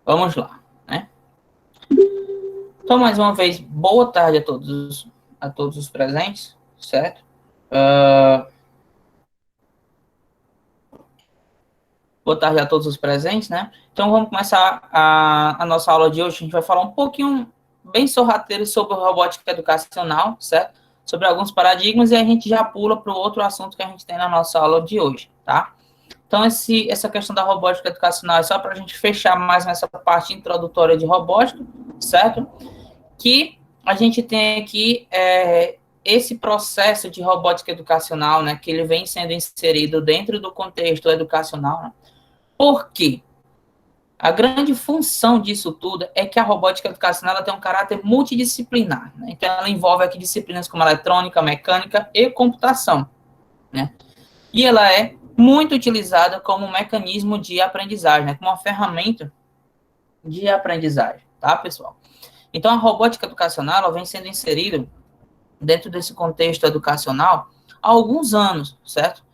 Vamos lá, né? Então, mais uma vez, boa tarde a todos os presentes, certo? Boa tarde a todos os presentes, né? Então, vamos começar a nossa aula de hoje. A gente vai falar um pouquinho, bem sorrateiro, sobre robótica educacional, certo? Sobre alguns paradigmas, e a gente já pula para o outro assunto que a gente tem na nossa aula de hoje, tá? Então, essa questão da robótica educacional é só para a gente fechar mais nessa parte introdutória de robótica, certo? Que a gente tem aqui esse processo de robótica educacional, né, que ele vem sendo inserido dentro do contexto educacional, né? Por quê? A grande função disso tudo é que a robótica educacional ela tem um caráter multidisciplinar, né? Então ela envolve aqui disciplinas como eletrônica, mecânica e computação, né? E ela é muito utilizada como um mecanismo de aprendizagem, né? Como uma ferramenta de aprendizagem, tá, pessoal? Então a robótica educacional ela vem sendo inserida dentro desse contexto educacional há alguns anos, certo?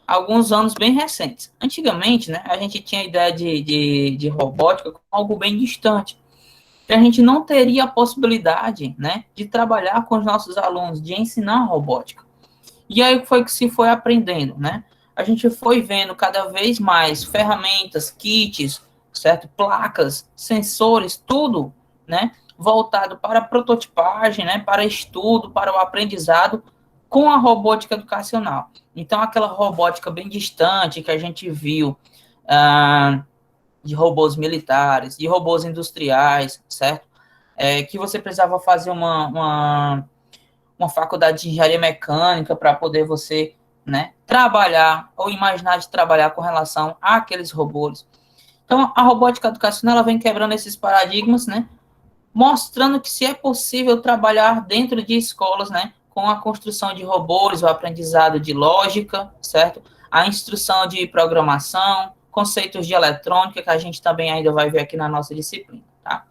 Alguns anos bem recentes. Antigamente, né, a gente tinha a ideia de robótica como algo bem distante. Que a gente não teria a possibilidade, né, de trabalhar com os nossos alunos, de ensinar robótica. E aí foi que se foi aprendendo, né? A gente foi vendo cada vez mais ferramentas, kits, certo? Placas, sensores, tudo, né? Voltado para a prototipagem, né? Para estudo, para o aprendizado com a robótica educacional. Então, aquela robótica bem distante que a gente viu de robôs militares, de robôs industriais, certo? Que você precisava fazer uma faculdade de engenharia mecânica para poder você, né, trabalhar ou imaginar de trabalhar com relação àqueles robôs. Então, a robótica educacional ela vem quebrando esses paradigmas, né, mostrando que se é possível trabalhar dentro de escolas, né, com a construção de robôs, o aprendizado de lógica, certo? A instrução de programação, conceitos de eletrônica, que a gente também ainda vai ver aqui na nossa disciplina, tá?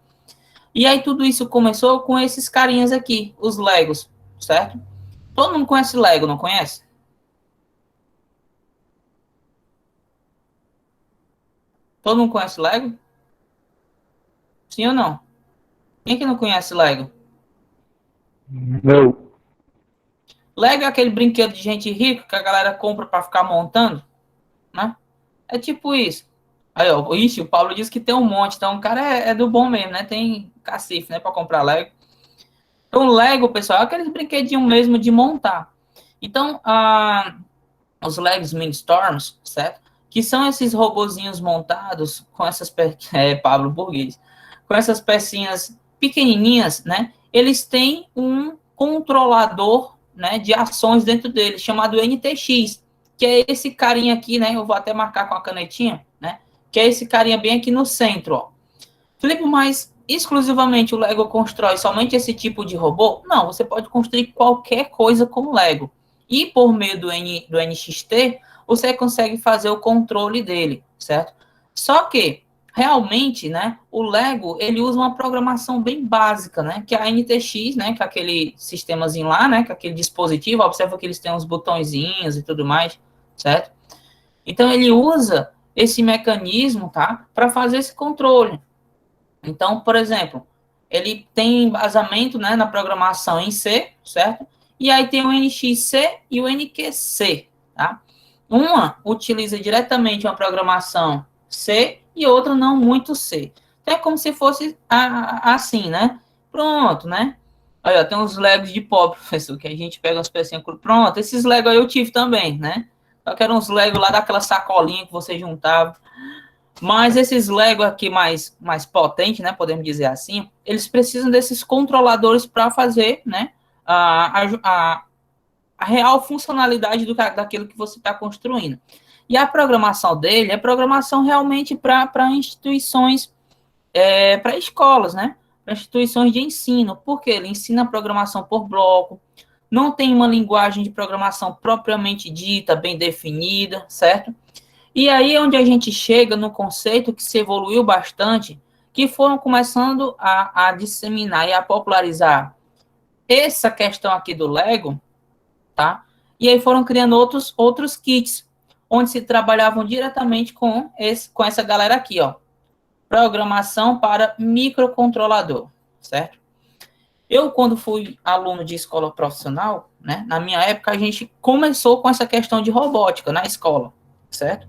E aí tudo isso começou com esses carinhas aqui, os Legos, certo? Todo mundo conhece Lego, não conhece? Todo mundo conhece Lego? Sim ou não? Quem que não conhece Lego? Não. Lego é aquele brinquedo de gente rica que a galera compra para ficar montando, né? É tipo isso. Aí, ó, ixi, o Paulo disse que tem um monte, então o cara é do bom mesmo, né? Tem cacife, né, para comprar Lego. Então, Lego, pessoal, é aquele brinquedinho mesmo de montar. Então, os Legos Mindstorms, certo? Que são esses robozinhos montados com essas Pablo Burguês, com essas pecinhas pequenininhas, né? Eles têm um controlador, né, de ações dentro deles, chamado NTX, que é esse carinha aqui, né? Eu vou até marcar com a canetinha, né? Que é esse carinha bem aqui no centro, ó. Felipe, mas exclusivamente o Lego constrói somente esse tipo de robô? Não, você pode construir qualquer coisa com o Lego. E por meio do NXT, você consegue fazer o controle dele, certo? Só que, realmente, né, o Lego, ele usa uma programação bem básica, né, que é a NTX, né, que é aquele sistemazinho lá, né, que é aquele dispositivo, observa que eles têm uns botõezinhos e tudo mais, certo? Então, ele usa esse mecanismo, tá, para fazer esse controle. Então, por exemplo, ele tem embasamento, né, na programação em C, certo? E aí tem o NXC e o NQC, tá? Uma utiliza diretamente uma programação C e outra não muito C. Então é como se fosse assim, né? Pronto, né? Aí, ó, tem uns Legos de pobre, professor, que a gente pega umas pecinhas. Pronto, esses Legos aí eu tive também, né? Só que eram uns Legos lá daquela sacolinha que você juntava. Mas esses Lego aqui mais potentes, né, podemos dizer assim, eles precisam desses controladores para fazer, né, a real funcionalidade daquilo que você está construindo. E a programação dele é programação realmente para instituições, para escolas, né, para instituições de ensino, porque ele ensina a programação por bloco, não tem uma linguagem de programação propriamente dita, bem definida, certo? E aí é onde a gente chega no conceito que se evoluiu bastante, que foram começando a disseminar e a popularizar essa questão aqui do Lego, tá? E aí foram criando outros kits, onde se trabalhavam diretamente com essa galera aqui, ó. programação para microcontrolador, certo? Eu, quando fui aluno de escola profissional, né, na minha época, a gente começou com essa questão de robótica na escola, certo?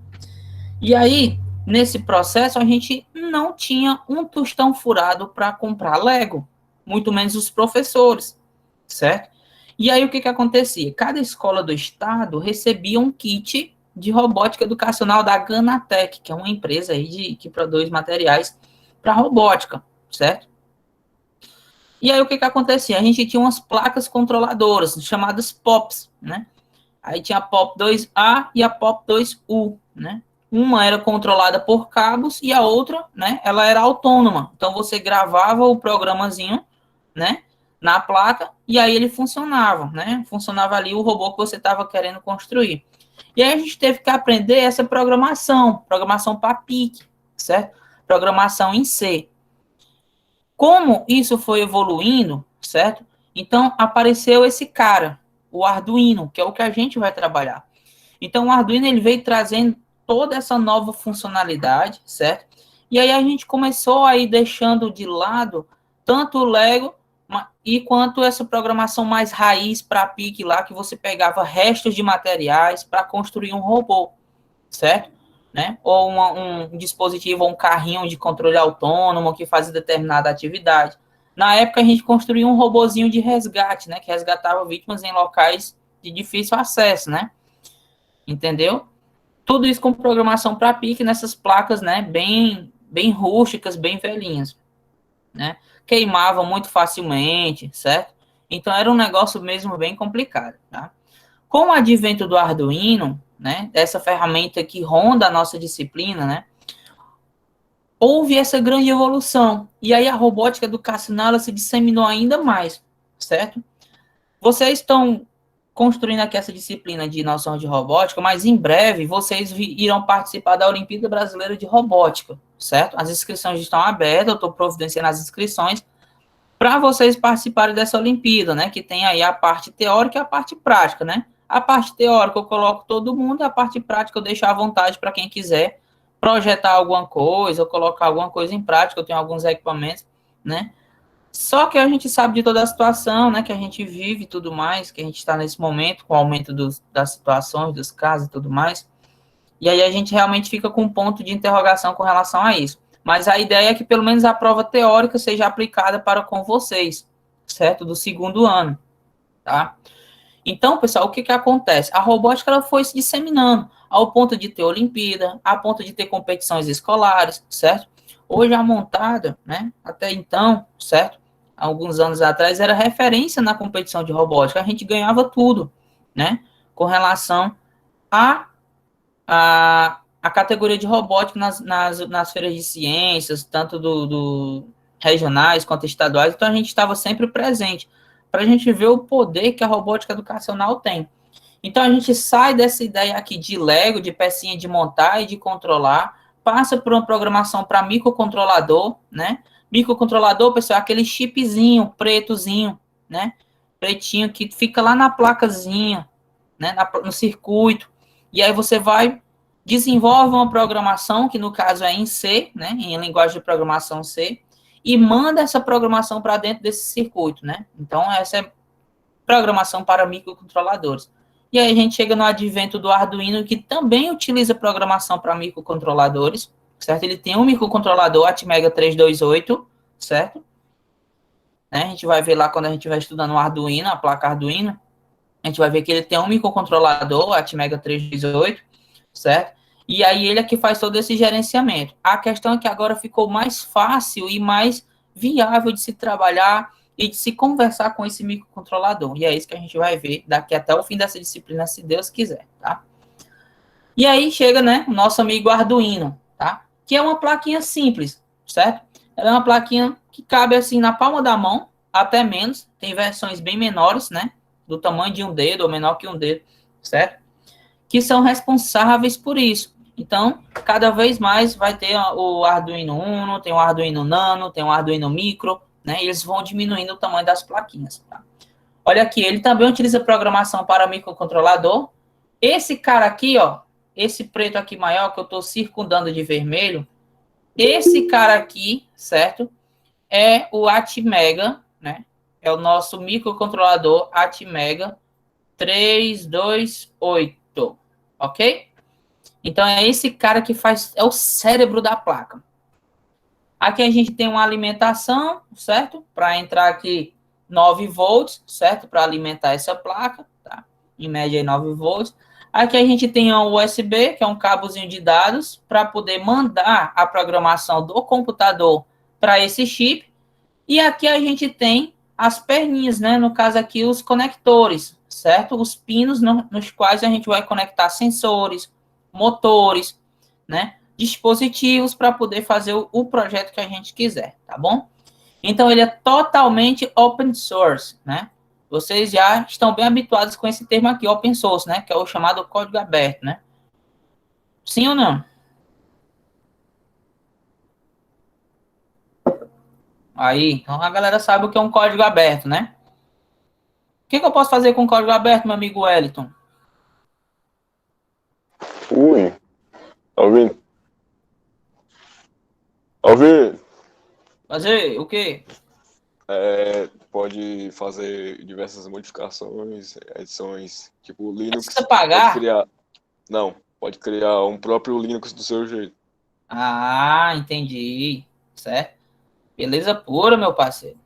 E aí, nesse processo, a gente não tinha um tostão furado para comprar Lego, muito menos os professores, certo? E aí, o que acontecia? Cada escola do estado recebia um kit de robótica educacional da Ganatec, que é uma empresa aí que produz materiais para robótica, certo? E aí, o que acontecia? A gente tinha umas placas controladoras, chamadas POPs, né? Aí tinha a POP 2A e a POP 2U, né? Uma era controlada por cabos e a outra, né, ela era autônoma. Então, você gravava o programazinho, né, na placa e aí ele funcionava, né? Funcionava ali o robô que você estava querendo construir. E aí a gente teve que aprender essa programação para PIC, certo? Programação em C. Como isso foi evoluindo, certo? Então, apareceu esse cara, o Arduino, que é o que a gente vai trabalhar. Então, o Arduino ele veio trazendo toda essa nova funcionalidade, certo? E aí a gente começou aí deixando de lado tanto o Lego e quanto essa programação mais raiz para PIC lá, que você pegava restos de materiais para construir um robô, certo? Né? Ou um dispositivo, ou um carrinho de controle autônomo que fazia determinada atividade. Na época, a gente construía um robozinho de resgate, né? Que resgatava vítimas em locais de difícil acesso, né? Entendeu? Tudo isso com programação para PIC nessas placas, né? Bem rústicas, bem velhinhas, né? Queimavam muito facilmente, certo? Então, era um negócio mesmo bem complicado, tá? Com o advento do Arduino, né, essa ferramenta que ronda a nossa disciplina, né, houve essa grande evolução. E aí a robótica educacional ela se disseminou ainda mais, certo? Vocês estão construindo aqui essa disciplina de noção de robótica, mas em breve vocês irão participar da Olimpíada Brasileira de Robótica, certo? As inscrições estão abertas, eu estou providenciando as inscrições para vocês participarem dessa Olimpíada, né? Que tem aí a parte teórica e a parte prática, né? A parte teórica eu coloco todo mundo, a parte prática eu deixo à vontade para quem quiser projetar alguma coisa, ou colocar alguma coisa em prática, eu tenho alguns equipamentos, né? Só que a gente sabe de toda a situação, né? Que a gente vive e tudo mais, que a gente está nesse momento, com o aumento das situações, dos casos e tudo mais. E aí a gente realmente fica com um ponto de interrogação com relação a isso. Mas a ideia é que pelo menos a prova teórica seja aplicada para com vocês, certo? Do segundo ano, tá? Então, pessoal, o que acontece? A robótica ela foi se disseminando ao ponto de ter Olimpíada, a ponto de ter competições escolares, certo? Hoje a montada, né? Até então, certo? Alguns anos atrás era referência na competição de robótica, a gente ganhava tudo, né? Com relação a categoria de robótica nas feiras de ciências, tanto do regionais quanto estaduais, então a gente estava sempre presente, para a gente ver o poder que a robótica educacional tem. Então a gente sai dessa ideia aqui de Lego, de pecinha de montar e de controlar, passa por uma programação para microcontrolador, né? Microcontrolador, pessoal, é aquele chipzinho pretozinho, né? Pretinho que fica lá na placazinha, né? No circuito. E aí você vai desenvolve uma programação, que no caso é em C, né, em linguagem de programação C, e manda essa programação para dentro desse circuito, né? Então, essa é programação para microcontroladores. E aí a gente chega no advento do Arduino, que também utiliza programação para microcontroladores, certo? Ele tem um microcontrolador Atmega 328, certo? Né? A gente vai ver lá quando a gente vai estudando o Arduino, a placa Arduino, a gente vai ver que ele tem um microcontrolador Atmega 328, certo? E aí ele é que faz todo esse gerenciamento. A questão é que agora ficou mais fácil e mais viável de se trabalhar e de se conversar com esse microcontrolador. E é isso que a gente vai ver daqui até o fim dessa disciplina, se Deus quiser, tá? E aí chega, né, o nosso amigo Arduino, tá? Que é uma plaquinha simples, certo? Ela é uma plaquinha que cabe assim na palma da mão, até menos. Tem versões bem menores, né? Do tamanho de um dedo ou menor que um dedo, certo? Que são responsáveis por isso. Então, cada vez mais vai ter o Arduino Uno, tem o Arduino Nano, tem o Arduino Micro, né? E eles vão diminuindo o tamanho das plaquinhas, tá? Olha aqui, ele também utiliza programação para microcontrolador. Esse cara aqui, ó, esse preto aqui maior que eu estou circundando de vermelho, esse cara aqui, certo? É o Atmega, né? É o nosso microcontrolador Atmega 328, ok? Então, é esse cara que faz, é o cérebro da placa. Aqui a gente tem uma alimentação, certo? Para entrar aqui 9 volts, certo? Para alimentar essa placa, tá? Em média 9 volts. Aqui a gente tem um USB, que é um cabozinho de dados, para poder mandar a programação do computador para esse chip. E aqui a gente tem as perninhas, né? No caso aqui, os conectores, certo? Os pinos nos quais a gente vai conectar sensores, motores, né? Dispositivos para poder fazer o projeto que a gente quiser, tá bom? Então, ele é totalmente open source, né? Vocês já estão bem habituados com esse termo aqui, open source, né? Que é o chamado código aberto, né? Sim ou não? Aí, então a galera sabe o que é um código aberto, né? O que eu posso fazer com código aberto, meu amigo Wellington? Ui, tá ouvindo? Tá ouvindo? Fazer o quê? Pode fazer diversas modificações, edições, tipo Precisa Linux, pode pagar? criar, não, pode criar um próprio Linux do seu jeito. Ah, entendi. Certo? Beleza pura, meu parceiro.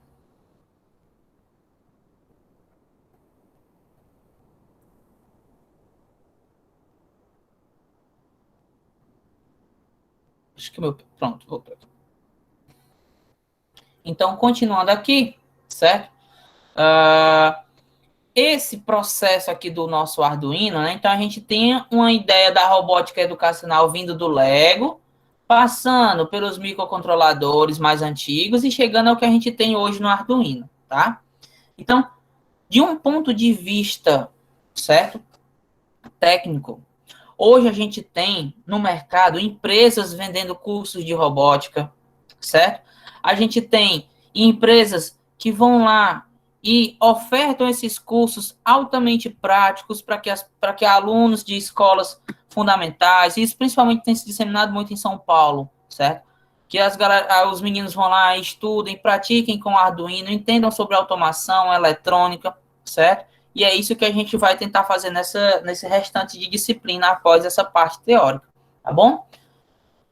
Acho que meu. Pronto, voltou. Então, continuando aqui, certo? Esse processo aqui do nosso Arduino, né? Então, a gente tem uma ideia da robótica educacional vindo do Lego, passando pelos microcontroladores mais antigos e chegando ao que a gente tem hoje no Arduino, tá? Então, de um ponto de vista, certo? Técnico, hoje a gente tem no mercado empresas vendendo cursos de robótica, certo? A gente tem empresas que vão lá e ofertam esses cursos altamente práticos para que alunos de escolas fundamentais, e isso principalmente tem se disseminado muito em São Paulo, certo? Que os meninos vão lá, estudem, pratiquem com Arduino, entendam sobre automação, eletrônica, certo? E é isso que a gente vai tentar fazer nesse restante de disciplina após essa parte teórica, tá bom?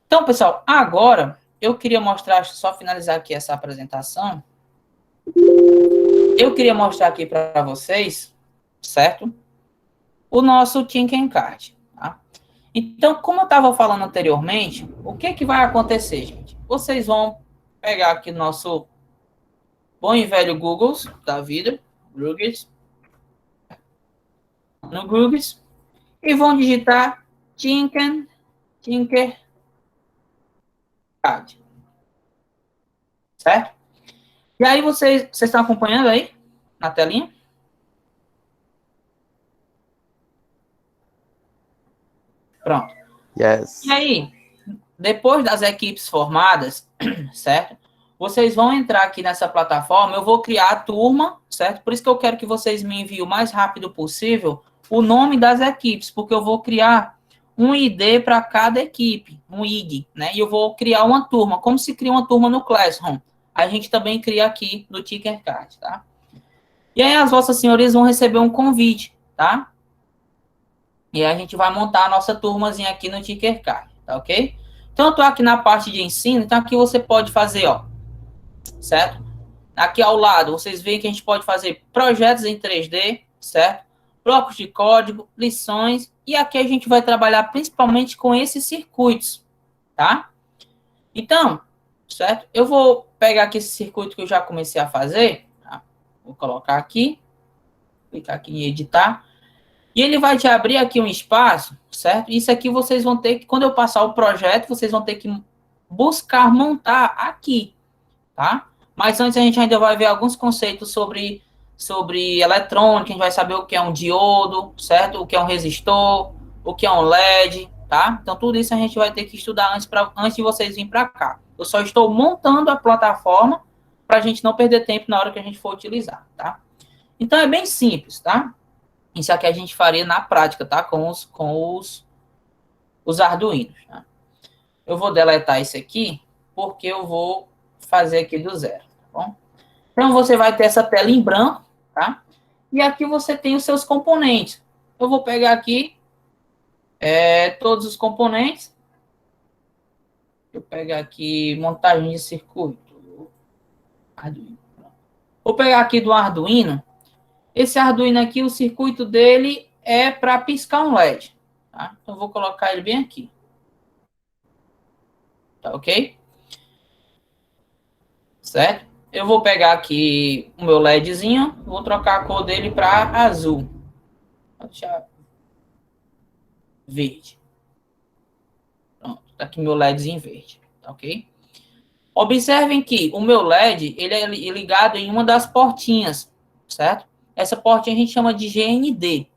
Então, pessoal, agora eu queria mostrar, só finalizar aqui essa apresentação, eu queria mostrar aqui para vocês, certo? O nosso Tinkercad, tá? Então, como eu estava falando anteriormente, o que que vai acontecer, gente? Vocês vão pegar aqui o nosso bom e velho Google da vida, Google, no Google, e vão digitar Tinkercad, certo? E aí vocês estão acompanhando aí na telinha? Pronto. Yes. E aí, depois das equipes formadas, certo? Vocês vão entrar aqui nessa plataforma, eu vou criar a turma, certo? Por isso que eu quero que vocês me enviem o mais rápido possível o nome das equipes, porque eu vou criar um ID para cada equipe, um IG, né? E eu vou criar uma turma, como se cria uma turma no Classroom. A gente também cria aqui no Tinkercad, tá? E aí as vossas senhorias vão receber um convite, tá? E a gente vai montar a nossa turmazinha aqui no Tinkercad, tá ok? Então, eu estou aqui na parte de ensino, então aqui você pode fazer, ó, certo? Aqui ao lado, vocês veem que a gente pode fazer projetos em 3D, certo? Blocos de código, lições, e aqui a gente vai trabalhar principalmente com esses circuitos, tá? Então, certo? Eu vou pegar aqui esse circuito que eu já comecei a fazer, tá? Vou colocar aqui, clicar aqui em editar, e ele vai te abrir aqui um espaço, certo? Isso aqui vocês vão ter que, quando eu passar o projeto, vocês vão ter que buscar montar aqui, tá? Mas antes a gente ainda vai ver alguns conceitos sobre eletrônica, a gente vai saber o que é um diodo, certo? O que é um resistor, o que é um LED, tá? Então tudo isso a gente vai ter que estudar antes de vocês virem para cá. Eu só estou montando a plataforma para a gente não perder tempo na hora que a gente for utilizar, tá? Então é bem simples, tá? Isso aqui a gente faria na prática, tá? Com os Arduinos, tá? Eu vou deletar esse aqui, porque eu vou fazer aqui do zero, tá bom? Então, você vai ter essa tela em branco, tá? E aqui você tem os seus componentes. Eu vou pegar aqui todos os componentes. Eu vou pegar aqui montagem de circuito. Arduino. Vou pegar aqui do Arduino. Esse Arduino aqui, o circuito dele é para piscar um LED. Tá? Então, eu vou colocar ele bem aqui. Tá ok? Certo? Eu vou pegar aqui o meu LEDzinho, vou trocar a cor dele para azul. Vou deixar verde. Pronto, tá aqui meu LEDzinho verde, tá ok? Observem que o meu LED, ele é ligado em uma das portinhas, certo? Essa portinha a gente chama de GND.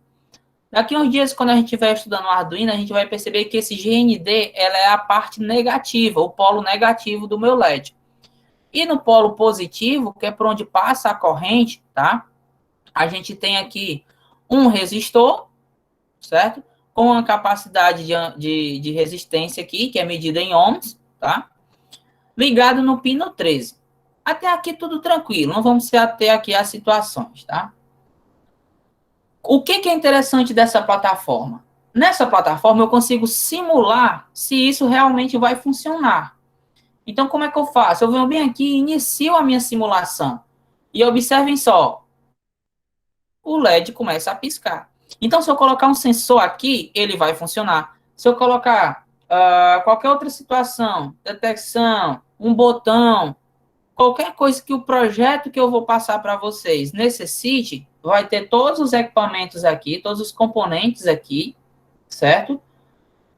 Daqui a uns dias, quando a gente estiver estudando o Arduino, a gente vai perceber que esse GND, ela é a parte negativa, o polo negativo do meu LED. E no polo positivo, que é por onde passa a corrente, tá? A gente tem aqui um resistor, certo? Com a capacidade de resistência aqui, que é medida em ohms, tá? Ligado no pino 13. Até aqui tudo tranquilo, não vamos se ater aqui às situações, tá? O que é interessante dessa plataforma? Nessa plataforma eu consigo simular se isso realmente vai funcionar. Então, como é que eu faço? Eu venho bem aqui e inicio a minha simulação. E observem só, o LED começa a piscar. Então, se eu colocar um sensor aqui, ele vai funcionar. Se eu colocar qualquer outra situação, detecção, um botão, qualquer coisa que o projeto que eu vou passar para vocês necessite, vai ter todos os equipamentos aqui, todos os componentes aqui, certo?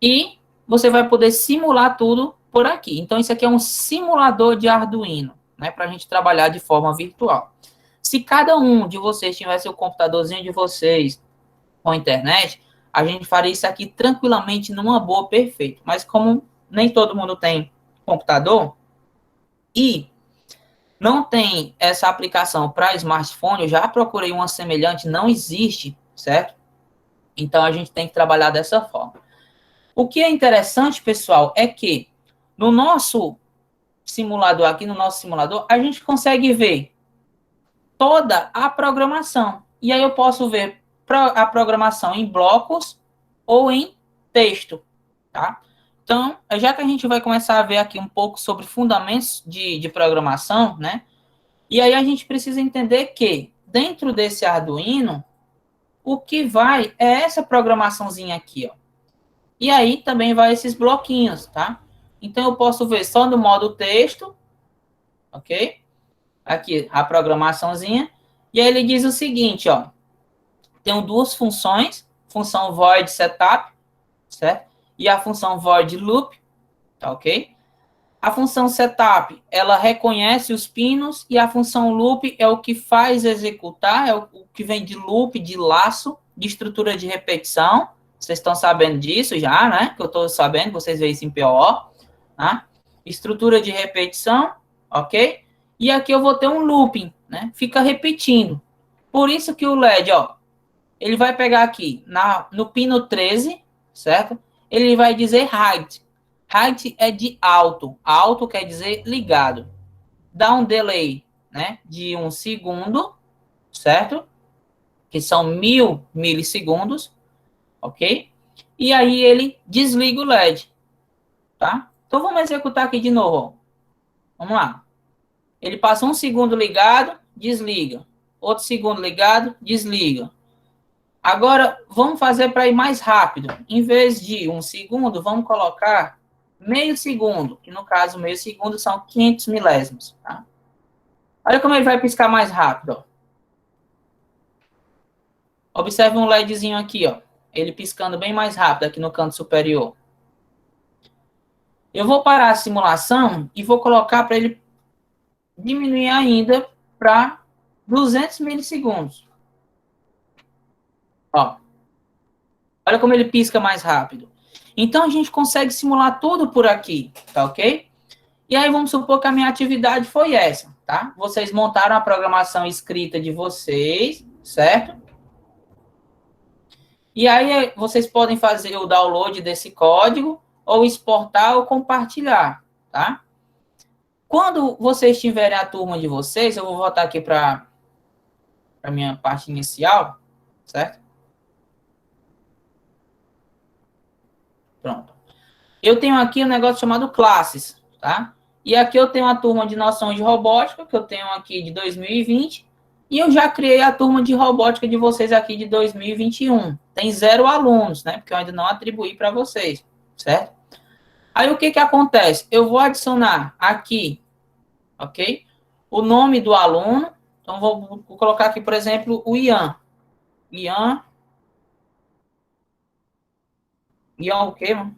E você vai poder simular tudo por aqui. Então, isso aqui é um simulador de Arduino, né, para a gente trabalhar de forma virtual. Se cada um de vocês tivesse o computadorzinho de vocês com a internet, a gente faria isso aqui tranquilamente numa boa, perfeito. Mas como nem todo mundo tem computador e não tem essa aplicação para smartphone, eu já procurei uma semelhante, não existe, certo? Então, a gente tem que trabalhar dessa forma. O que é interessante, pessoal, é que no nosso simulador, aqui no nosso simulador, a gente consegue ver toda a programação. E aí eu posso ver a programação em blocos ou em texto, tá? Então, já que a gente vai começar a ver aqui um pouco sobre fundamentos de programação, né? E aí a gente precisa entender que dentro desse Arduino, o que vai é essa programaçãozinha aqui, ó. E aí também vai esses bloquinhos, tá? Então eu posso ver só no modo texto, ok? Aqui a programaçãozinha. E aí ele diz o seguinte, ó. Tenho duas funções, função void setup, certo? E a função void loop, tá ok? A função setup, ela reconhece os pinos e a função loop é o que faz executar, é o que vem de loop, de laço, de estrutura de repetição. Vocês estão sabendo disso já, né? Que eu estou sabendo, vocês veem isso em PO, tá? Estrutura de repetição, ok? E aqui eu vou ter um looping, né? Fica repetindo. Por isso que o LED, ó, ele vai pegar aqui no pino 13, certo? Ele vai dizer hide. Hide é de alto. Alto quer dizer ligado. Dá um delay, né? De 1 segundo, certo? Que são 1000 milissegundos, ok? E aí ele desliga o LED, tá? Então vamos executar aqui de novo, ó. Vamos lá. Ele passa 1 segundo ligado, desliga. Outro segundo ligado, desliga. Agora, vamos fazer para ir mais rápido. Em vez de 1 segundo, vamos colocar meio segundo, que no caso, meio segundo são 500 milésimos. Tá? Olha como ele vai piscar mais rápido. Ó. Observe um LEDzinho aqui, ó. Ele piscando bem mais rápido aqui no canto superior. Eu vou parar a simulação e vou colocar para ele diminuir ainda para 200 milissegundos. Ó. Olha como ele pisca mais rápido. Então, a gente consegue simular tudo por aqui, tá ok? E aí, vamos supor que a minha atividade foi essa, tá? Vocês montaram a programação escrita de vocês, certo? E aí, vocês podem fazer o download desse código, ou exportar ou compartilhar, tá? Quando vocês tiverem a turma de vocês, eu vou voltar aqui para a minha parte inicial, certo? Pronto. Eu tenho aqui um negócio chamado classes, tá? E aqui eu tenho a turma de noções de robótica, que eu tenho aqui de 2020, e eu já criei a turma de robótica de vocês aqui de 2021. Tem 0 alunos, né? Porque eu ainda não atribuí para vocês, certo? Aí o que que acontece? Eu vou adicionar aqui, ok? O nome do aluno. Então vou colocar aqui, por exemplo, o Ian. Ian o quê, mano?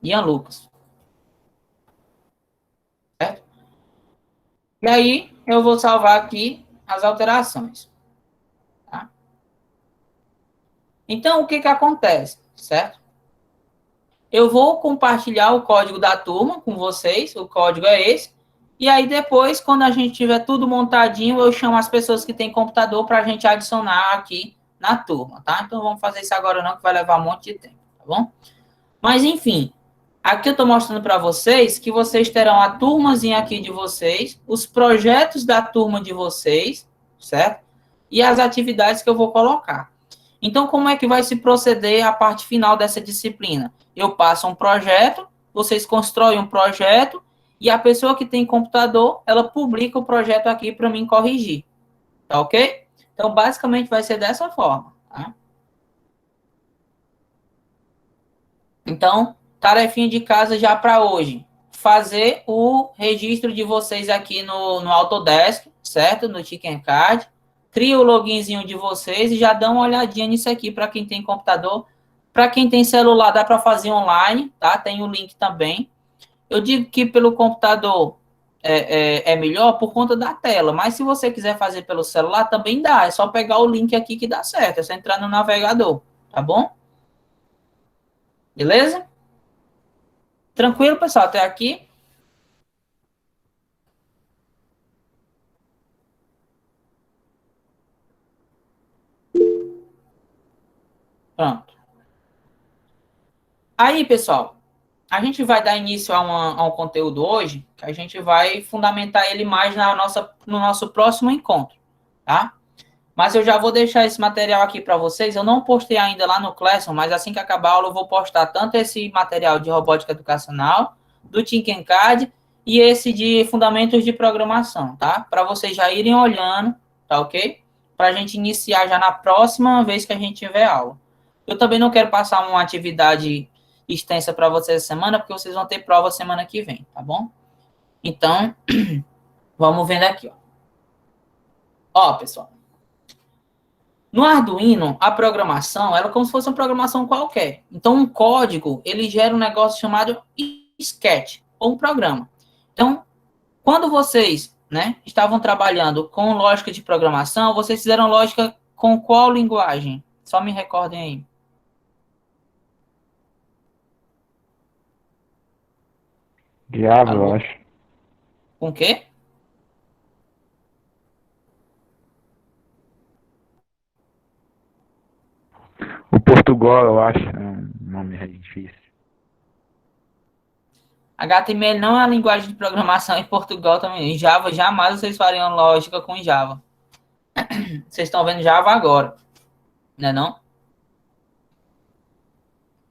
Ian Lucas, certo? E aí eu vou salvar aqui as alterações, tá? Então o que que acontece, certo? Eu vou compartilhar o código da turma com vocês, o código é esse, e aí depois, quando a gente tiver tudo montadinho, eu chamo as pessoas que têm computador para a gente adicionar aqui na turma, tá? Então vamos fazer isso agora não, que vai levar um monte de tempo, tá bom? Mas enfim, aqui eu estou mostrando para vocês que vocês terão a turmazinha aqui de vocês, os projetos da turma de vocês, certo? E as atividades que eu vou colocar. Então, como é que vai se proceder a parte final dessa disciplina? Eu passo um projeto, vocês constroem um projeto, e a pessoa que tem computador, ela publica o projeto aqui para mim corrigir. Tá ok? Então, basicamente, vai ser dessa forma. Tá? Então, tarefinha de casa já para hoje. Fazer o registro de vocês aqui no Autodesk, certo? No Tinkercad. Cria o loginzinho de vocês e já dá uma olhadinha nisso aqui para quem tem computador. Para quem tem celular, dá para fazer online, tá? Tem o link também. Eu digo que pelo computador é melhor por conta da tela, mas se você quiser fazer pelo celular, também dá. É só pegar o link aqui que dá certo. É só entrar no navegador, tá bom? Beleza? Tranquilo, pessoal, até aqui? Pronto. Aí, pessoal, a gente vai dar início a um conteúdo hoje, que a gente vai fundamentar ele mais no nosso próximo encontro, tá? Mas eu já vou deixar esse material aqui para vocês. Eu não postei ainda lá no Classroom, mas assim que acabar a aula eu vou postar tanto esse material de robótica educacional, do Tinkercad, e esse de fundamentos de programação, tá? Para vocês já irem olhando, tá ok? Para a gente iniciar já na próxima vez que a gente tiver aula. Eu também não quero passar uma atividade extensa para vocês essa semana, porque vocês vão ter prova semana que vem, tá bom? Então, vamos vendo aqui, ó. Ó, pessoal. No Arduino, a programação ela é como se fosse uma programação qualquer. Então, um código, ele gera um negócio chamado sketch, ou um programa. Então, quando vocês, né, estavam trabalhando com lógica de programação, vocês fizeram lógica com qual linguagem? Só me recordem aí. Java, Alô? eu acho. Com o quê? O Portugal, eu acho. É um nome difícil. HTML não é a linguagem de programação em Portugal também. Em Java, jamais vocês fariam lógica com Java. Vocês estão vendo Java agora, né não?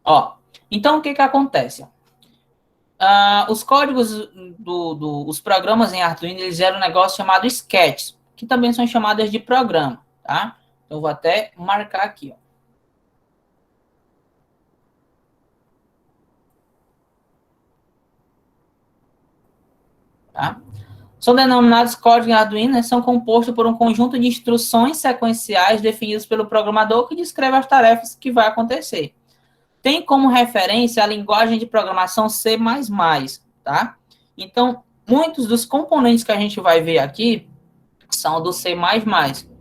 Ó, então o que que acontece? Os códigos os programas em Arduino, eles geram um negócio chamado sketches, que também são chamadas de programa, tá? Então, eu vou até marcar aqui, ó. Tá? São denominados códigos em Arduino, né, são compostos por um conjunto de instruções sequenciais definidas pelo programador que descreve as tarefas que vai acontecer. Tem como referência a linguagem de programação C++, tá? Então, muitos dos componentes que a gente vai ver aqui são do C++,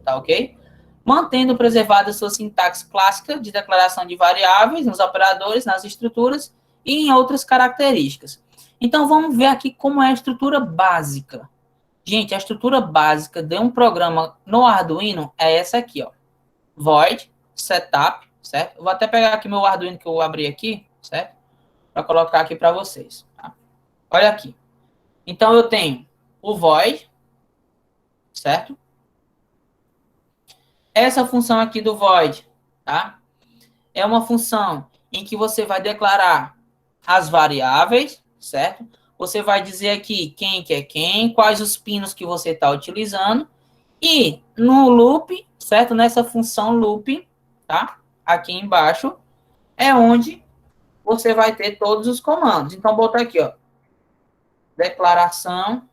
tá ok? Mantendo preservada sua sintaxe clássica de declaração de variáveis nos operadores, nas estruturas e em outras características. Então, vamos ver aqui como é a estrutura básica. Gente, a estrutura básica de um programa no Arduino é essa aqui, ó. Void, setup, certo? Eu vou até pegar aqui meu Arduino que eu abri aqui, certo? Para colocar aqui para vocês, tá? Olha aqui. Então, eu tenho o void, certo? Essa função aqui do void, tá? É uma função em que você vai declarar as variáveis, certo? Você vai dizer aqui quem que é quem, quais os pinos que você está utilizando. E no loop, certo? Nessa função loop, tá? Aqui embaixo, é onde você vai ter todos os comandos. Então, botar aqui, ó. Declaração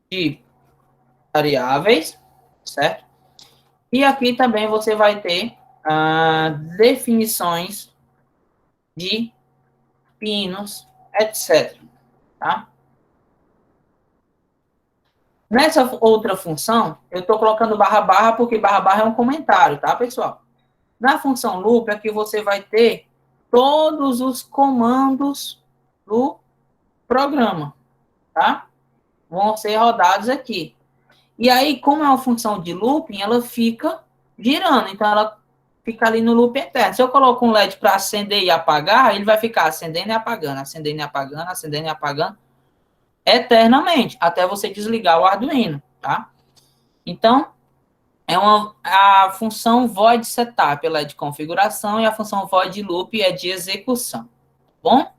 de variáveis, certo? E aqui também você vai ter definições de pinos, etc. Tá? Nessa outra função, eu estou colocando barra barra porque barra barra é um comentário, tá, pessoal? Na função loop é que você vai ter todos os comandos do programa, tá? Vão ser rodados aqui. E aí, como é uma função de looping, ela fica girando. Então, ela fica ali no loop eterno. Se eu coloco um LED para acender e apagar, ele vai ficar acendendo e apagando, acendendo e apagando, acendendo e apagando, eternamente, até você desligar o Arduino, tá? Então, a função void setup, ela é de configuração, e a função void loop é de execução. Tá bom?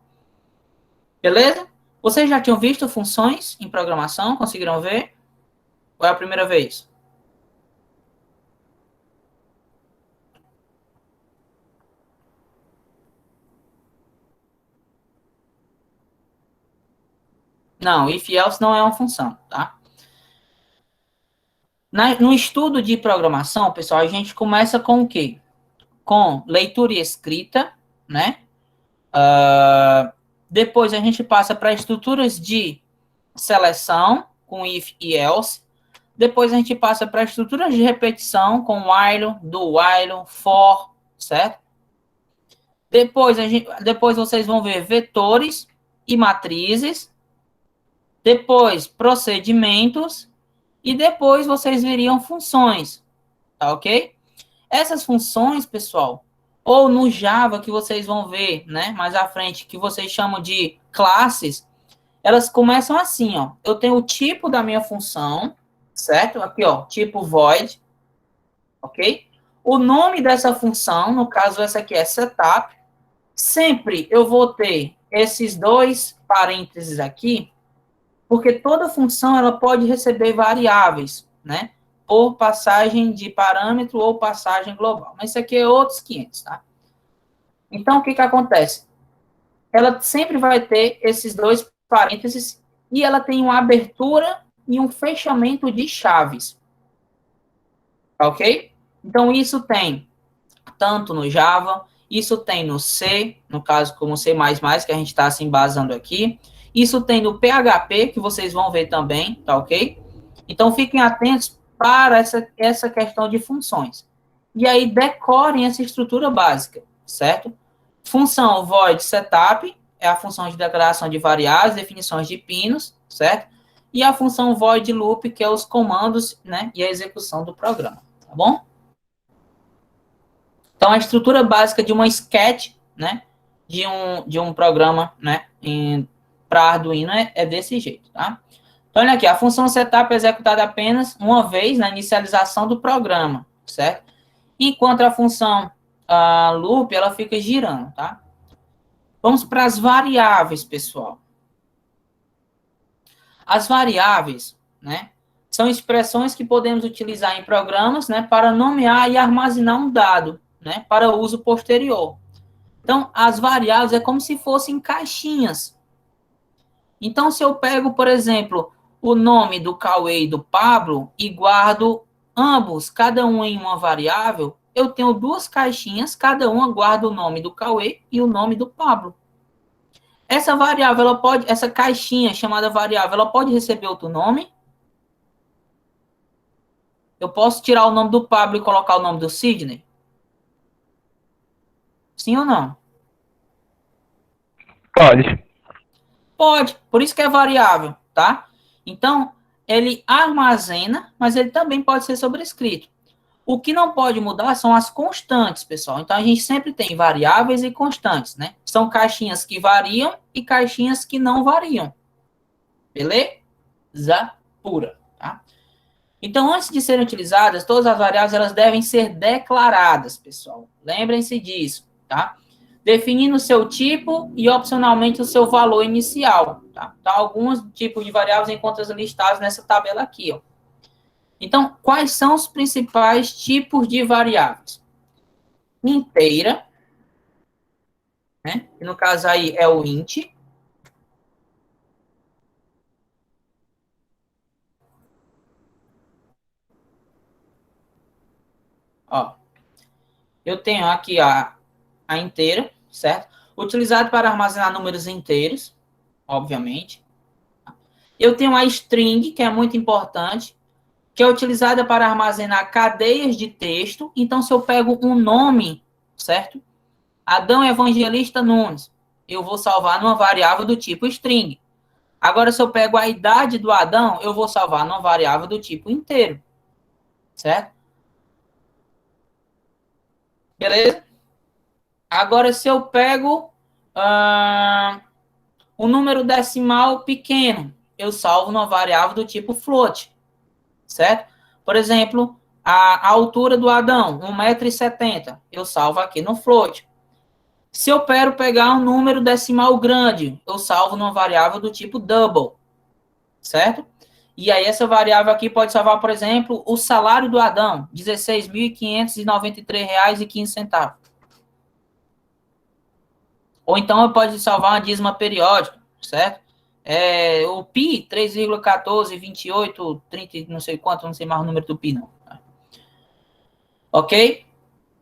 Beleza? Vocês já tinham visto funções em programação? Conseguiram ver? Ou é a primeira vez? Não, if else não é uma função, tá? No estudo de programação, pessoal, a gente começa com o quê? Com leitura e escrita, né? Depois a gente passa para estruturas de seleção, com if e else. Depois a gente passa para estruturas de repetição, com while, do while, for, certo? Depois vocês vão ver vetores e matrizes. Depois, procedimentos. E depois vocês veriam funções, tá ok? Essas funções, pessoal, ou no Java, que vocês vão ver, né, mais à frente, que vocês chamam de classes, elas começam assim, ó. Eu tenho o tipo da minha função, certo? Aqui, ó, tipo void, ok? O nome dessa função, no caso, essa aqui é setup. Sempre eu vou ter esses dois parênteses aqui, porque toda função ela pode receber variáveis, né? Ou passagem de parâmetro ou passagem global. Mas isso aqui é outros 500, tá? Então, o que acontece? Ela sempre vai ter esses dois parênteses e ela tem uma abertura e um fechamento de chaves. Ok? Então, isso tem tanto no Java, isso tem no C, no caso como C++, que a gente está se embasando aqui. Isso tem no PHP, que vocês vão ver também, tá ok? Então, fiquem atentos para essa questão de funções. E aí, decorem essa estrutura básica, certo? Função void setup é a função de declaração de variáveis, definições de pinos, certo? E a função void loop, que é os comandos, né, e a execução do programa, tá bom? Então, a estrutura básica de uma sketch, né, de um programa, né, para Arduino é desse jeito, tá? Então, olha aqui, a função setup é executada apenas uma vez na inicialização do programa, certo? Enquanto a função loop, ela fica girando, tá? Vamos para as variáveis, pessoal. As variáveis, né, são expressões que podemos utilizar em programas, né, para nomear e armazenar um dado, né, para uso posterior. Então, as variáveis é como se fossem caixinhas. Então, se eu pego, por exemplo, o nome do Cauê e do Pablo e guardo ambos, cada um em uma variável, eu tenho duas caixinhas, cada uma guarda o nome do Cauê e o nome do Pablo. Essa variável, essa caixinha chamada variável, ela pode receber outro nome? Eu posso tirar o nome do Pablo e colocar o nome do Sidney? Sim ou não? Pode. Pode, por isso que é variável, tá? Então, ele armazena, mas ele também pode ser sobrescrito. O que não pode mudar são as constantes, pessoal. Então, a gente sempre tem variáveis e constantes, né? São caixinhas que variam e caixinhas que não variam. Beleza? Pura, tá? Então, antes de serem utilizadas, todas as variáveis elas devem ser declaradas, pessoal. Lembrem-se disso, tá? Definindo o seu tipo e, opcionalmente, o seu valor inicial, tá? Então, alguns tipos de variáveis encontram listados nessa tabela aqui, ó. Então, quais são os principais tipos de variáveis? Inteira, né? Que no caso aí é o int. Ó, eu tenho aqui a inteira, certo? Utilizado para armazenar números inteiros, obviamente. Eu tenho a string, que é muito importante, que é utilizada para armazenar cadeias de texto. Então, se eu pego um nome, certo? Adão Evangelista Nunes, eu vou salvar numa variável do tipo string. Agora, se eu pego a idade do Adão, eu vou salvar numa variável do tipo inteiro, certo? Beleza? Agora, se eu pego um número decimal pequeno, eu salvo numa variável do tipo float, certo? Por exemplo, a altura do Adão, 1,70 m, eu salvo aqui no float. Se eu quero pegar um número decimal grande, eu salvo numa variável do tipo double, certo? E aí essa variável aqui pode salvar, por exemplo, o salário do Adão, R$ 16.593,15. Ou então eu posso salvar uma dízima periódica, certo? O pi, 3,1428, 30, não sei quanto, não sei mais o número do pi, não. Ok?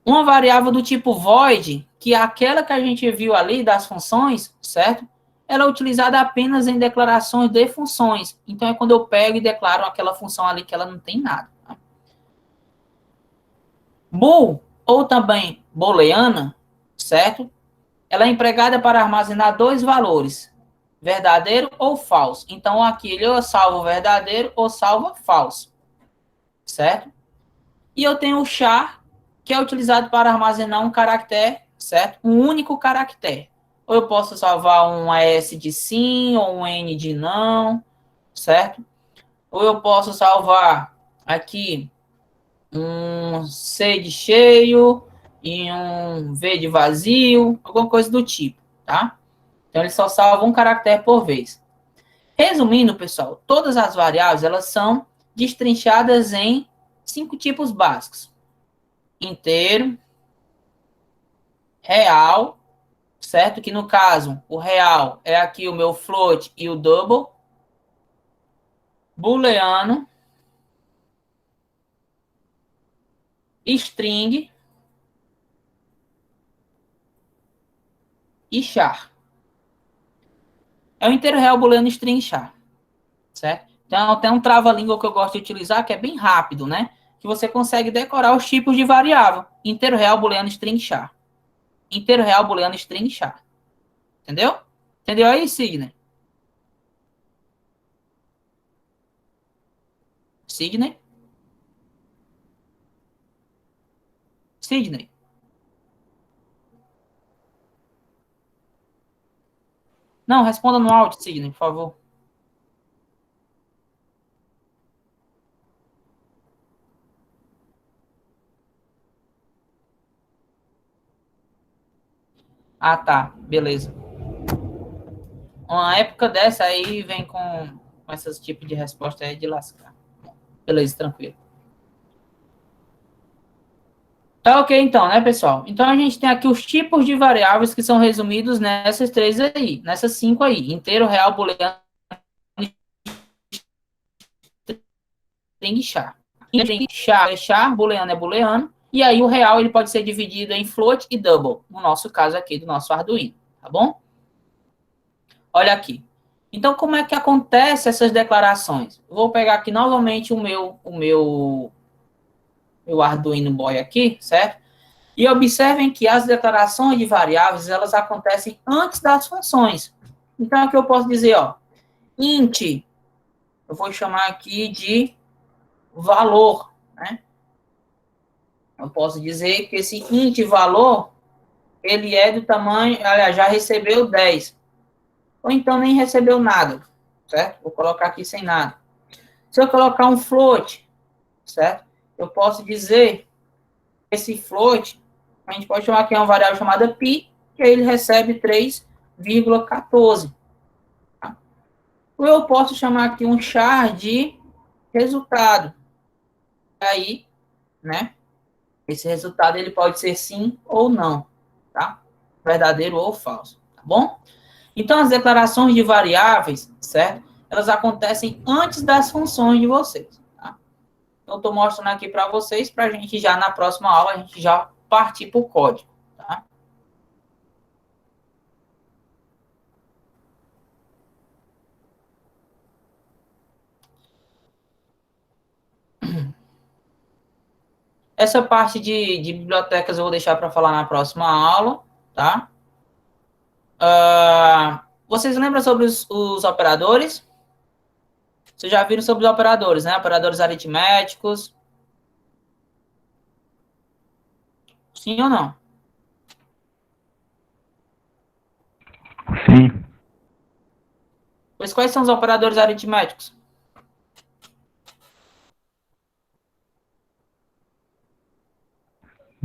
Uma variável do tipo void, que é aquela que a gente viu ali das funções, certo? Ela é utilizada apenas em declarações de funções. Então, é quando eu pego e declaro aquela função ali que ela não tem nada. Tá? Bool, ou também booleana, certo? Ela é empregada para armazenar dois valores, verdadeiro ou falso. Então, aqui ele ou salva o verdadeiro ou salva falso, certo? E eu tenho o char, que é utilizado para armazenar um caractere, certo? Um único caractere. Ou eu posso salvar um S de sim, ou um N de não, certo? Ou eu posso salvar aqui um C de cheio e um V de vazio, alguma coisa do tipo, tá? Então, ele só salva um caractere por vez. Resumindo, pessoal, todas as variáveis, elas são destrinchadas em 5 tipos básicos. Inteiro, real, certo? Que no caso, o real é aqui o meu float e o double. Booleano, string e char. É o inteiro real, booleano, string e char, certo? Então, tem um trava-língua que eu gosto de utilizar, que é bem rápido, né? Que você consegue decorar os tipos de variável. Inteiro real, booleano, string, char. Inteiro real, booleano, string, char. Entendeu? Entendeu aí, Sidney? Sidney? Sidney? Não, responda no áudio, Sidney, por favor. Ah, tá. Beleza. Uma época dessa aí vem com esses tipos de resposta aí de lascar. Beleza, tranquilo. Tá ok, então, né, pessoal? Então, a gente tem aqui os tipos de variáveis que são resumidos nessas 3 aí, nessas 5 aí. Inteiro, real, booleano, string, char. String, char é char, booleano é booleano. E aí, o real, ele pode ser dividido em float e double. No nosso caso aqui, do nosso Arduino. Tá bom? Olha aqui. Então, como é que acontece essas declarações? Vou pegar aqui novamente o meu Arduino Boy aqui, certo? E observem que as declarações de variáveis, elas acontecem antes das funções. Então, aqui eu posso dizer, ó, int, eu vou chamar aqui de valor, né? Eu posso dizer que esse int valor, ele é do tamanho, aliás, já recebeu 10. Ou então nem recebeu nada, certo? Vou colocar aqui sem nada. Se eu colocar um float, certo? Eu posso dizer que esse float, a gente pode chamar aqui uma variável chamada pi, que aí ele recebe 3,14. Tá? Ou eu posso chamar aqui um char de resultado. Aí, né? Esse resultado ele pode ser sim ou não, tá? Verdadeiro ou falso, tá bom? Então, as declarações de variáveis, certo? Elas acontecem antes das funções de vocês, tá? Então, eu estou mostrando aqui para vocês, para a gente já, na próxima aula, a gente já partir para o código, tá? Essa parte de bibliotecas eu vou deixar para falar na próxima aula, tá? Vocês lembram sobre os operadores? Vocês já viram sobre os operadores, né? Operadores aritméticos. Sim ou não? Sim. Pois quais são os operadores aritméticos?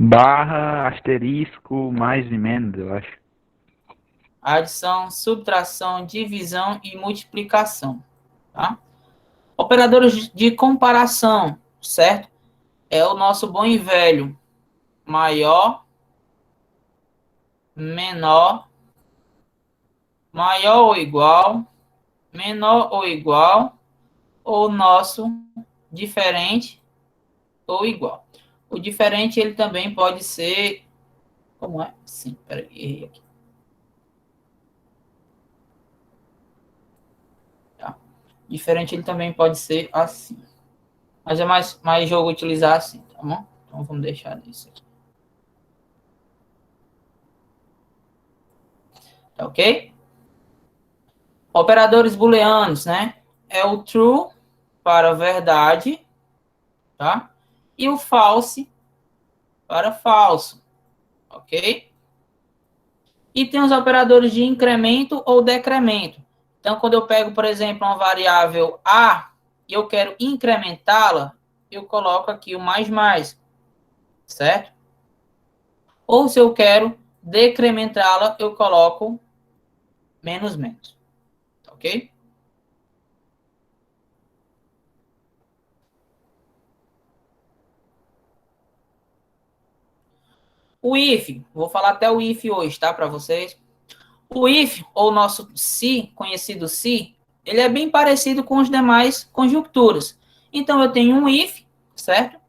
Barra, asterisco, mais e menos, eu acho. Adição, subtração, divisão e multiplicação, tá? Operadores de comparação, certo? É o nosso bom e velho maior, menor, maior ou igual, menor ou igual, ou nosso diferente ou igual. O diferente ele também pode ser, como é? Sim, peraí, errei aqui. Tá? Diferente ele também pode ser assim. Mas é mais jogo utilizar assim, tá bom? Então vamos deixar isso aqui. Tá ok? Operadores booleanos, né? É o true para verdade, tá? E o false para falso, ok? E tem os operadores de incremento ou decremento. Então, quando eu pego, por exemplo, uma variável A e eu quero incrementá-la, eu coloco aqui o mais, certo? Ou se eu quero decrementá-la, eu coloco menos, ok? O if, vou falar até o if hoje, tá, para vocês. O if, ou nosso se, conhecido se, ele é bem parecido com os demais conjunturas. Então, eu tenho um if, certo?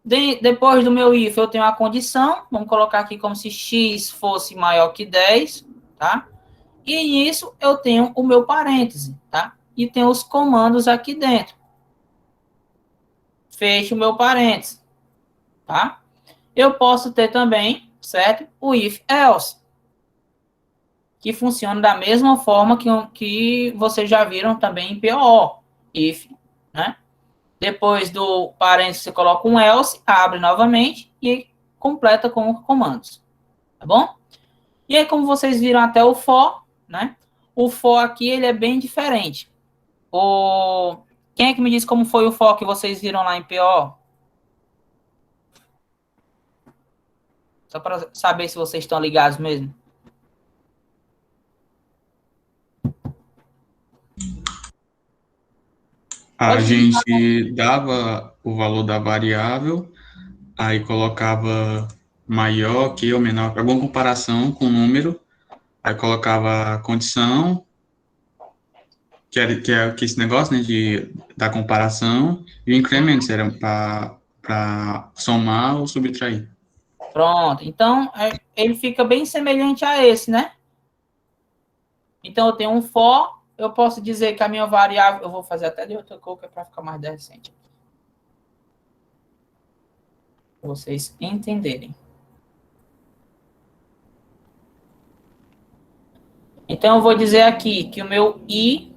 Depois do meu if, eu tenho a condição, vamos colocar aqui como se x fosse maior que 10, tá? E nisso, eu tenho o meu parêntese, tá? E tenho os comandos aqui dentro. Fecho o meu parêntese, tá? Eu posso ter também, certo? O if else, que funciona da mesma forma que vocês já viram também em POO. If, né? Depois do parênteses, você coloca um else, abre novamente e completa com os comandos. Tá bom? E aí, como vocês viram até o for, né? O for aqui, ele é bem diferente. Quem é que me diz como foi o for que vocês viram lá em PO? Só para saber se vocês estão ligados mesmo. A gente dava o valor da variável, aí colocava maior que ou menor, para alguma comparação com o número, aí colocava a condição, que esse negócio, né, da comparação, e o incremento, era para somar ou subtrair. Pronto. Então, ele fica bem semelhante a esse, né? Então, eu tenho um for, eu posso dizer que a minha variável... Eu vou fazer até de outra cor, que é para ficar mais decente. Para vocês entenderem. Então, eu vou dizer aqui que o meu i,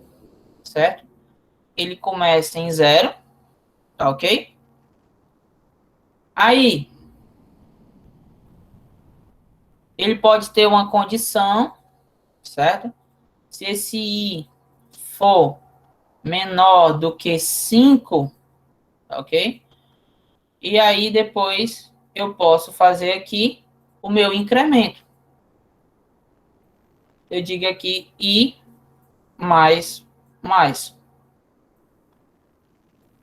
certo? Ele começa em 0, tá ok? Aí, ele pode ter uma condição, certo? Se esse I for menor do que 5, ok? E aí, depois, eu posso fazer aqui o meu incremento. Eu digo aqui I mais.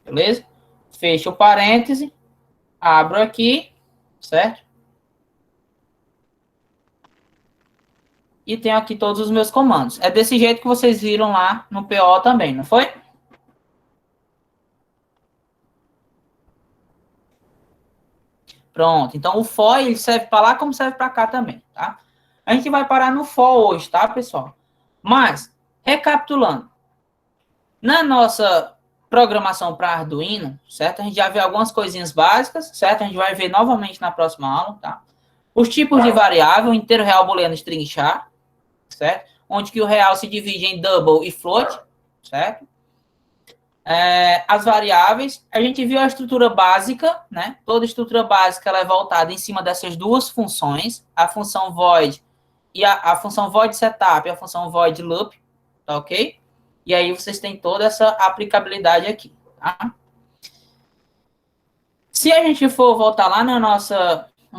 Beleza? Fecho o parêntese, abro aqui, certo? E tenho aqui todos os meus comandos. É desse jeito que vocês viram lá no PO também, não foi? Pronto. Então, o for ele serve para lá como serve para cá também, tá? A gente vai parar no for hoje, tá, pessoal? Mas, recapitulando. Na nossa programação para Arduino, certo? A gente já viu algumas coisinhas básicas, certo? A gente vai ver novamente na próxima aula, tá? Os tipos de variável, inteiro, real, booleano, string, char, certo? Onde que o real se divide em double e float, certo? As variáveis, a gente viu a estrutura básica, né? Toda estrutura básica ela é voltada em cima dessas duas funções, a função void e a função void setup e a função void loop, tá ok? E aí vocês têm toda essa aplicabilidade aqui, tá? Se a gente for voltar lá no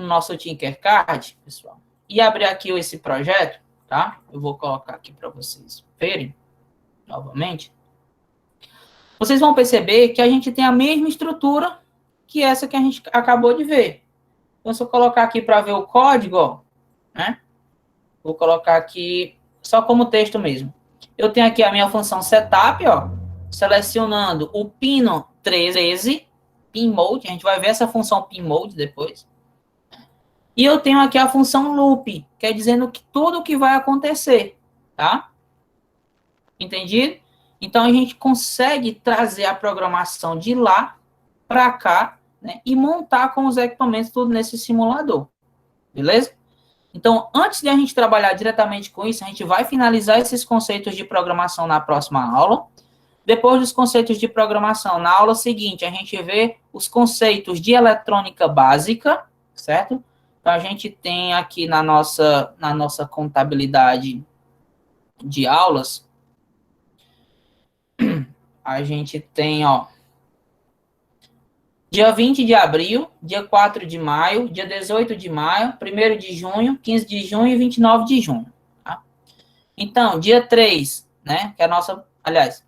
nosso Tinkercad, pessoal, e abrir aqui esse projeto, tá? Eu vou colocar aqui para vocês verem novamente. Vocês vão perceber que a gente tem a mesma estrutura que essa que a gente acabou de ver. Então, se eu colocar aqui para ver o código, ó, né? Vou colocar aqui só como texto mesmo. Eu tenho aqui a minha função setup, ó, selecionando o pino 13, pin mode, a gente vai ver essa função pin mode depois. E eu tenho aqui a função loop, que é dizendo que tudo que vai acontecer, tá? Entendido? Então, a gente consegue trazer a programação de lá para cá, né, e montar com os equipamentos tudo nesse simulador. Beleza? Então, antes de a gente trabalhar diretamente com isso, a gente vai finalizar esses conceitos de programação na próxima aula. Depois dos conceitos de programação, na aula seguinte, a gente vê os conceitos de eletrônica básica, certo? Então, a gente tem aqui na nossa contabilidade de aulas, a gente tem, ó, dia 20 de abril, dia 4 de maio, dia 18 de maio, 1º de junho, 15 de junho e 29 de junho. Tá? Então, dia 3, né, que é a nossa, aliás,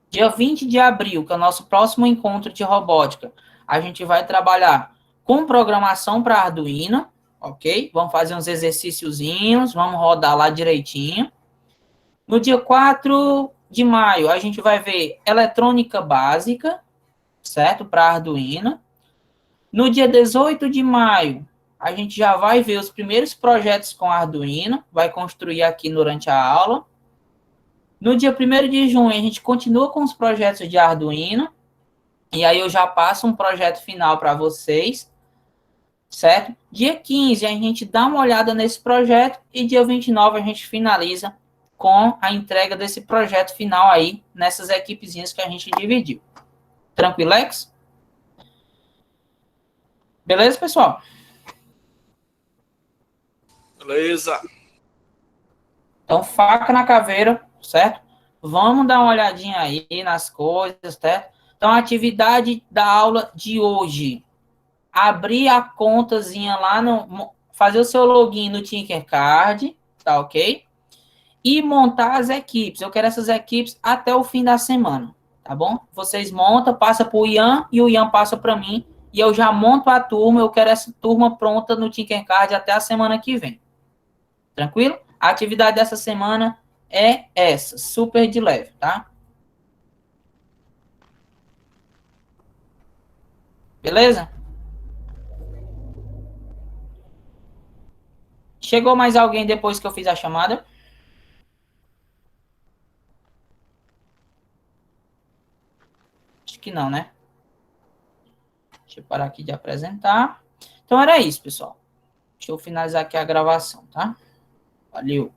dia 20 de abril, que é o nosso próximo encontro de robótica, a gente vai trabalhar com programação para Arduino, ok? Vamos fazer uns exercíciozinhos, vamos rodar lá direitinho. No dia 4 de maio, a gente vai ver eletrônica básica, certo? Para Arduino. No dia 18 de maio, a gente já vai ver os primeiros projetos com Arduino, vai construir aqui durante a aula. No dia 1º de junho, a gente continua com os projetos de Arduino, e aí eu já passo um projeto final para vocês, certo? Dia 15, a gente dá uma olhada nesse projeto, e dia 29 a gente finaliza com a entrega desse projeto final aí, nessas equipezinhas que a gente dividiu. Tranquilex? Beleza, pessoal? Beleza. Então, faca na caveira, certo? Vamos dar uma olhadinha aí nas coisas, certo? Então, a atividade da aula de hoje. Abrir a contazinha lá, fazer o seu login no Tinkercad, tá ok? E montar as equipes. Eu quero essas equipes até o fim da semana, tá bom? Vocês montam, passa para o Ian e o Ian passa para mim. E eu já monto a turma, eu quero essa turma pronta no Tinkercad até a semana que vem. Tranquilo? A atividade dessa semana é essa, super de leve, tá? Beleza? Chegou mais alguém depois que eu fiz a chamada? Acho que não, né? Deixa eu parar aqui de apresentar. Então, era isso, pessoal. Deixa eu finalizar aqui a gravação, tá? Valeu.